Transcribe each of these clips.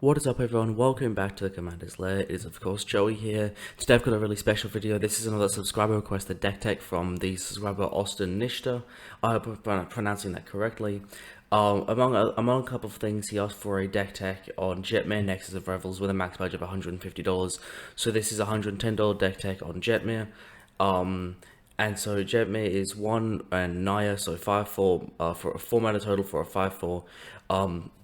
What is up everyone, welcome back to the Commander's Lair. It is of course Joey here. Today I've got a really special video. This is another subscriber requested deck tech from the subscriber Austin Nishta. I hope I'm pronouncing that correctly. Among a couple of things, he asked for a deck tech on Jetmir, Nexus of Revels with a max budget of $150. So this is a $110 deck tech on Jetmir. And so Jetmir is 1 and Naya, so 5/4 for a 4 mana total for a 5/4.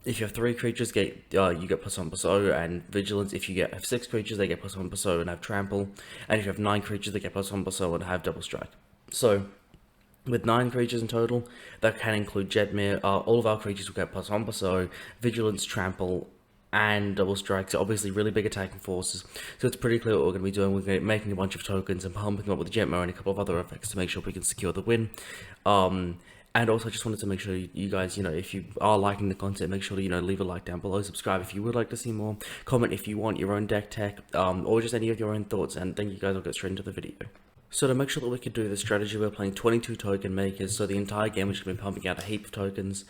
If you have 3 creatures, you get +1/+0 and Vigilance. If you have 6 creatures, they get +1/+0 and have Trample. And if you have 9 creatures, they get +1/+0 and have Double Strike. So with 9 creatures in total, that can include Jetmir. All of our creatures will get +1/+0, Vigilance, Trample, and Double Strike. So obviously really big attacking forces. So it's pretty clear what we're going to be doing. We're going to be making a bunch of tokens and pumping them up with Jetmir and a couple of other effects to make sure we can secure the win. And also I just wanted to make sure you guys, if you are liking the content, make sure to, leave a like down below, subscribe if you would like to see more, comment if you want your own deck tech, or just any of your own thoughts, and thank you guys. I'll get straight into the video. So to make sure that we can do this strategy, we're playing 22 token makers, so the entire game we're just going to be pumping out a heap of tokens.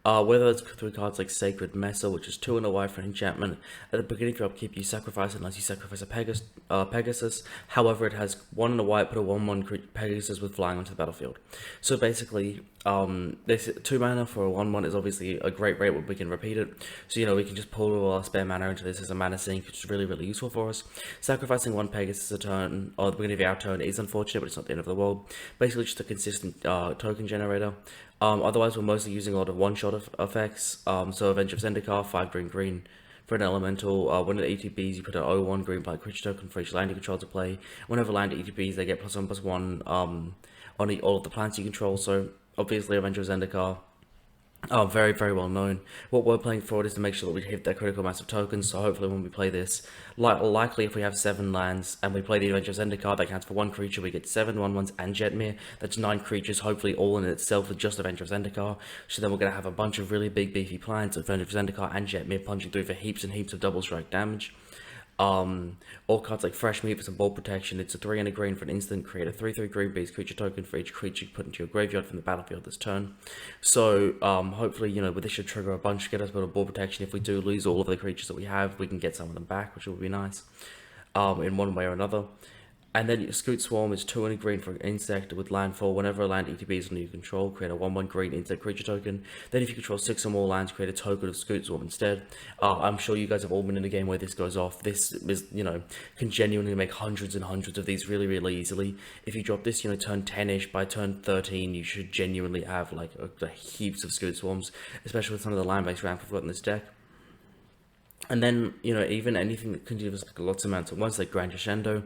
Whether it's through cards like Sacred Messer, which is 2 and a white for enchantment. At the beginning of your upkeep, you sacrifice it unless you sacrifice a Pegasus. However, it has 1 and a white, put a 1/1 Pegasus with flying onto the battlefield. So basically, this 2 mana for a 1/1 is obviously a great rate where we can repeat it. So, we can just pull all our spare mana into this as a mana sink, which is really, really useful for us. Sacrificing 1 Pegasus a turn, or at the beginning of our turn, is unfortunate, but it's not the end of the world. Basically, just a consistent token generator. Otherwise, we're mostly using a lot of one-shot effects. So Avenger of Zendikar, 5 green for an elemental. When it ETBs, you put an 0/1 green black creature token for each land you control to play. Whenever land ETBs, they get +1/+1 on all of the plants you control. So obviously, Avenger of Zendikar, very, very well known. What we're playing for is to make sure that we hit that critical mass of tokens. So hopefully when we play this, likely if we have 7 lands and we play the Avenger of Zendikar, that counts for 1 creature, we get 7 1/1s and Jetmir. That's 9 creatures, hopefully all in itself with just Avenger of Zendikar. So then we're going to have a bunch of really big beefy plants, Avenger of Zendikar and Jetmir punching through for heaps and heaps of double strike damage. All cards like Fresh Meat for some ball protection. It's a 3 and a green for an instant. Create a 3/3 green beast creature token for each creature you put into your graveyard from the battlefield this turn. So hopefully, this should trigger a bunch, get us a bit of ball protection. If we do lose all of the creatures that we have, we can get some of them back, which will be nice in one way or another. And then Scoot Swarm is 2 and a green for an insect with landfall. Whenever a land ETB is under your control, create a 1/1 green insect creature token. Then if you control 6 or more lands, create a token of Scoot Swarm instead. I'm sure you guys have all been in a game where this goes off. This is, can genuinely make hundreds and hundreds of these really, really easily. If you drop this, turn 10-ish, by turn 13, you should genuinely have like heaps of Scoot Swarms, especially with some of the land-based ramp we've got in this deck. And then, even anything that can give us lots of amounts at once, like Grand Crescendo.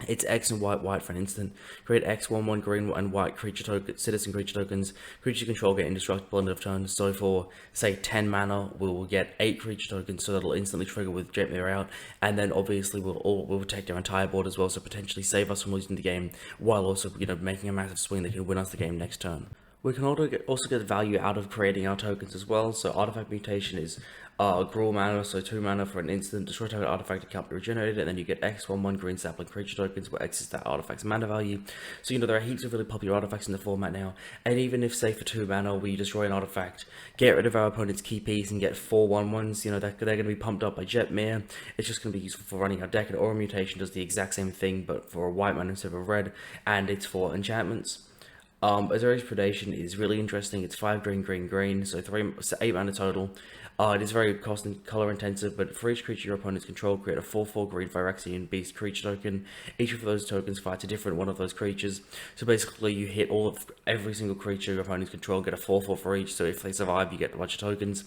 It's X and white for an instant. Create X 1/1 green and white creature token, citizen creature tokens. Creature control get indestructible end of turn. So for say 10 mana, we will get 8 creature tokens, so that'll instantly trigger with Jetmir out. And then obviously we'll protect our entire board as well, so potentially save us from losing the game, while also making a massive swing that can win us the game next turn. We can also get value out of creating our tokens as well. So Artifact Mutation is Gruul mana, so 2 mana for an instant. Destroy target artifact that can't be regenerated, and then you get X 1/1 green sapling creature tokens, where X is that artifact's mana value. So there are heaps of really popular artifacts in the format now. And even if, say, for 2 mana we destroy an artifact, get rid of our opponent's key piece and get 4 1/1s, they're going to be pumped up by Jetmir. It's just going to be useful for running our deck. And Aura Mutation does the exact same thing, but for a white mana instead of a red, and it's for enchantments. Azorius Predation is really interesting. It's 5 green, so 8 mana total. It is very cost and color intensive, but for each creature your opponents control, create a 4/4 green Phyrexian Beast creature token. Each of those tokens fights a different one of those creatures. So basically you hit every single creature your opponents control, get a 4/4 for each, so if they survive you get a bunch of tokens.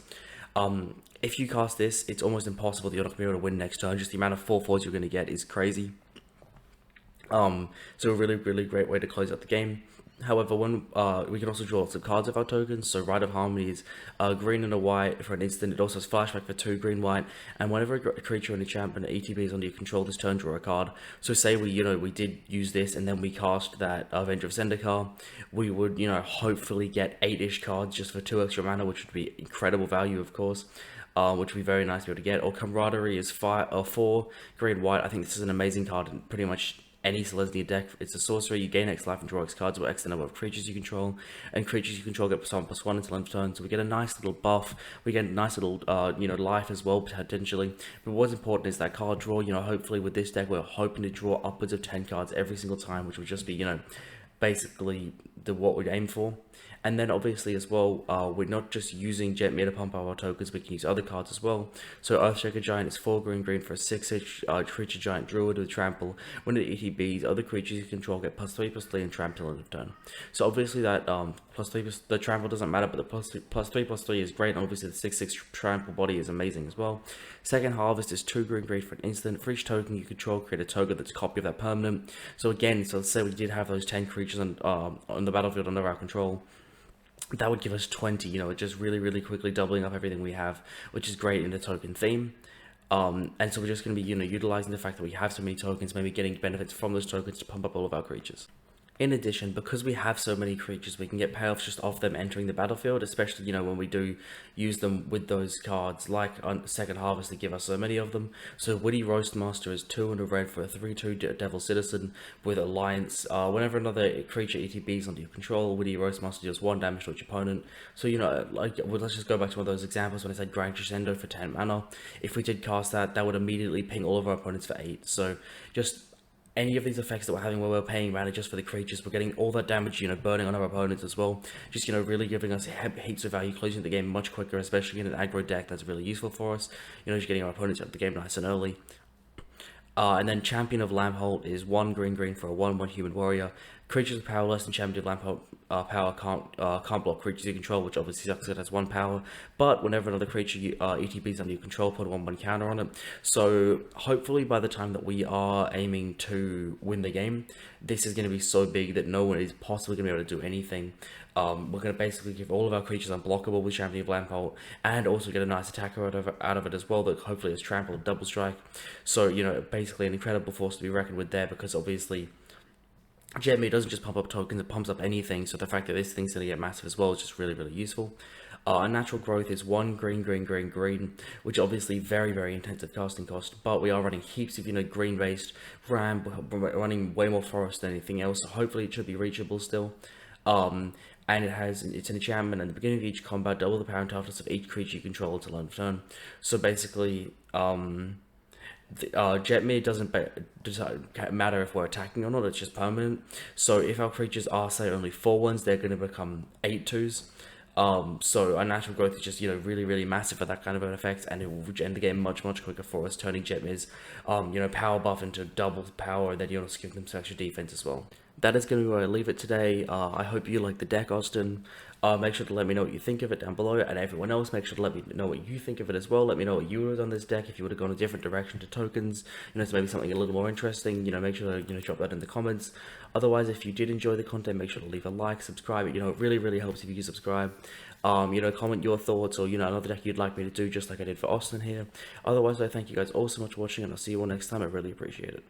If you cast this, it's almost impossible that you're not going to be able to win next turn. Just the amount of 4/4s you're going to get is crazy. So a really, really great way to close out the game. However, when we can also draw lots of cards of our tokens. So Rite of Harmony is green and a white for an instant. It also has Flashback for 2 green white. And whenever a creature or enchantment ETB is under your control this turn, draw a card. So say we did use this and then we cast that Avenger of Zendikar, we would hopefully get 8-ish cards just for 2 extra mana, which would be incredible value, of course. Which would be very nice to be able to get. Or Camaraderie is 4 green white. I think this is an amazing card in pretty much any Selesnya deck. It's a sorcery, you gain X life and draw X cards, or X the number of creatures you control, and creatures you control get +1/+1 until end of turn, so we get a nice little buff, we get a nice little, life as well, potentially. But what's important is that card draw. Hopefully with this deck, we're hoping to draw upwards of 10 cards every single time, which would just be, basically what we'd aim for. And then obviously as well, we're not just using Jetmir to pump our tokens, we can use other cards as well. So Earthshaker Giant is 4 green for a 6/6 creature giant druid with trample. When it ETBs, other creatures you control get +3/+3 and trample in the turn. So obviously that +3, the trample doesn't matter, but the +3/+3 is great, and obviously the 6/6 trample body is amazing as well. Second Harvest is 2 green for an instant. For each token you control, create a token that's a copy of that permanent. So again, let's say we did have those 10 creatures on the battlefield under our control. That would give us 20, just really quickly doubling up everything we have, which is great in the token theme. And so we're just going to be, utilizing the fact that we have so many tokens, maybe getting benefits from those tokens to pump up all of our creatures. In addition, because we have so many creatures, we can get payoffs just off them entering the battlefield, especially, when we do use them with those cards, like on Second Harvest, to give us so many of them. So Witty Roastmaster is 2 and a red for a 3/2 Devil Citizen with Alliance. Whenever another creature ETBs under your control, Witty Roastmaster deals 1 damage to each opponent. So, let's just go back to one of those examples when I said Grand Crescendo for 10 mana. If we did cast that, that would immediately ping all of our opponents for 8. So, just any of these effects that we're having where we're paying mana just for the creatures, we're getting all that damage, burning on our opponents as well. Just, really giving us heaps of value, closing the game much quicker, especially in an aggro deck. That's really useful for us. Just getting our opponents out of the game nice and early. And then Champion of Lampholt is 1 green for a 1/1 human warrior. Creatures with power less than Champion of Lampholt power can't block creatures you control, which obviously sucks. It has 1 power. But whenever another creature ETBs under your control, put a 1/1 counter on it. So hopefully by the time that we are aiming to win the game, this is going to be so big that no one is possibly going to be able to do anything. We're going to basically give all of our creatures unblockable with Champion of Lampholt, and also get a nice attacker out of it as well that hopefully has trample, double strike. So, basically an incredible force to be reckoned with there, because obviously Jetmir doesn't just pump up tokens, it pumps up anything, so the fact that this thing's going to get massive as well is just really useful. Our natural growth is 1 green, which obviously very intensive casting cost, but we are running heaps of, green-based ram, we're running way more forest than anything else, so hopefully it should be reachable still. And it's an enchantment at the beginning of each combat, double the power and toughness of each creature you control until end of turn. So basically, Jetmir doesn't matter if we're attacking or not, it's just permanent. So if our creatures are, say, only 4/1s, they're going to become 8/2s. So our natural growth is just, really massive for that kind of an effect, and it will end the game much quicker for us, turning Jetmir's, power buff into double power, and then you also give them some extra defense as well. That is going to be where I leave it today. I hope you like the deck, Austin. Make sure to let me know what you think of it down below, and everyone else, make sure to let me know what you think of it as well. Let me know what you would have done this deck if you would have gone a different direction to tokens, so maybe something a little more interesting. Make sure to drop that in the comments. Otherwise, if you did enjoy the content, make sure to leave a like, subscribe. It really helps if you subscribe. Comment your thoughts, or another deck you'd like me to do, just like I did for Austin here. Otherwise, I thank you guys all so much for watching, and I'll see you all next time. I really appreciate it.